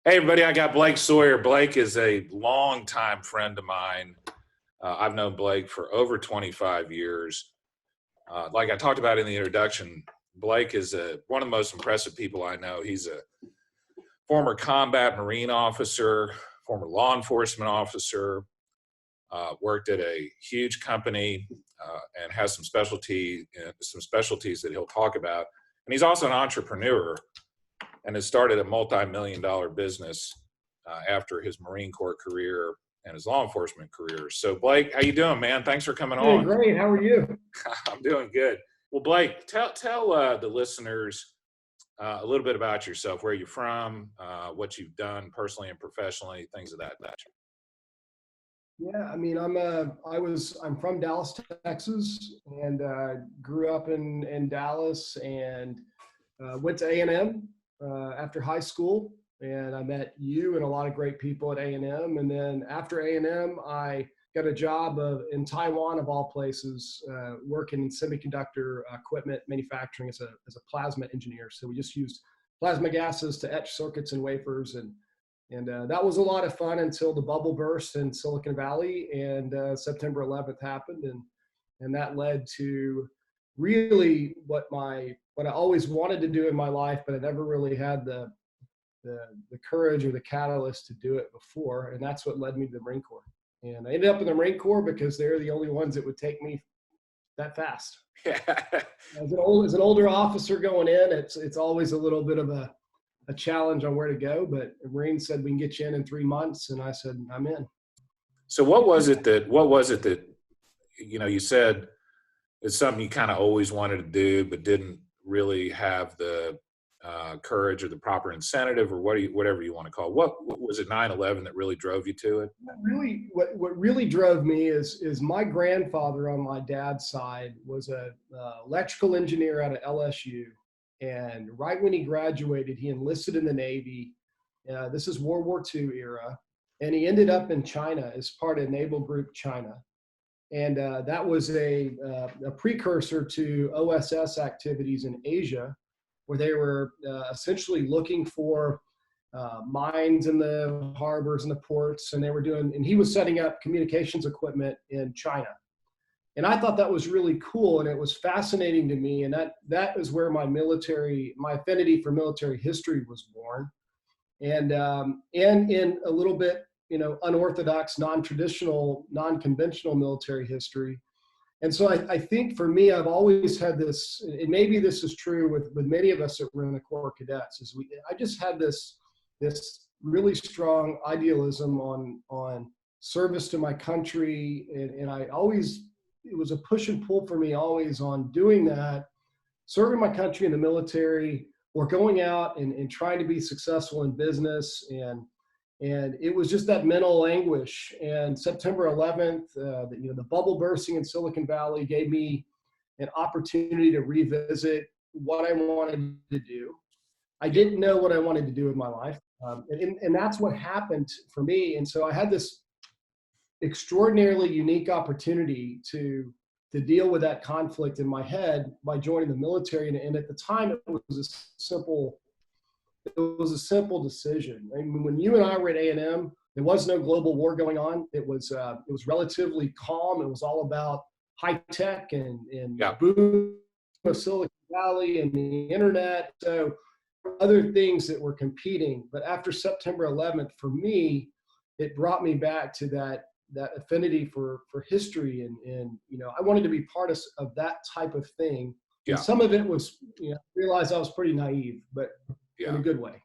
Hey, everybody, I got Blake Sawyer. Blake is a longtime friend of mine. I've known Blake for over 25 years. Like I talked about in the introduction, Blake is one of the most impressive people I know. He's a former combat Marine officer, former law enforcement officer, worked at a huge company, and has some specialties that he'll talk about. And he's also an entrepreneur and has started a multi-million-dollar business after his Marine Corps career and his law enforcement career. So Blake, how you doing, man? Thanks for coming on. Great. How are you? I'm doing good. Well, Blake, tell the listeners a little bit about yourself, where you're from, what you've done personally and professionally, things of that nature. Yeah, I mean, I'm from Dallas, Texas, and grew up in Dallas, and went to A&M after high school, and I met you and a lot of great people at A&M. And then after A&M, I got a job in Taiwan, of all places, working in semiconductor equipment manufacturing as a plasma engineer. So we just used plasma gases to etch circuits and wafers, and that was a lot of fun until the bubble burst in Silicon Valley, and September 11th happened, and that led to really what I always wanted to do in my life, but I never really had the courage or the catalyst to do it before, and that's what led me to the Marine Corps. And I ended up in the Marine Corps because they're the only ones that would take me that fast. As an older officer going in, it's always a little bit of a challenge on where to go, but the Marine said we can get you in 3 months, and I said I'm in. So what was it that you said it's something you kind of always wanted to do but didn't really have the courage or the proper incentive, or whatever you want to call it? What was it, 9/11 that really drove you to it? Really, what really drove me is my grandfather on my dad's side was a electrical engineer out of LSU. And right when he graduated, he enlisted in the Navy. This is World War II era. And he ended up in China as part of Naval Group China. And that was a precursor to OSS activities in Asia, where they were essentially looking for mines in the harbors and the ports. And he was setting up communications equipment in China. And I thought that was really cool, and it was fascinating to me. And that is where my affinity for military history was born, and in a little bit, unorthodox, non-traditional, non-conventional military history. And so I think for me, I've always had this, and maybe this is true with many of us that were in the Corps Cadets, I just had this really strong idealism on service to my country, and it was a push and pull for me always on doing that, serving my country in the military, or going out and trying to be successful in business. And it was just that mental anguish. And September 11th, the bubble bursting in Silicon Valley gave me an opportunity to revisit what I wanted to do. I didn't know what I wanted to do with my life. And that's what happened for me. And so I had this extraordinarily unique opportunity to deal with that conflict in my head by joining the military. And at the time, it was a simple decision. I mean, when you and I were at A&M, there was no global war going on. It was relatively calm. It was all about high tech and boom of Silicon Valley and the internet. So other things that were competing. But after September 11th, for me, it brought me back to that affinity for history, and I wanted to be part of that type of thing. And some of it was, realized I was pretty naive, but in a good way.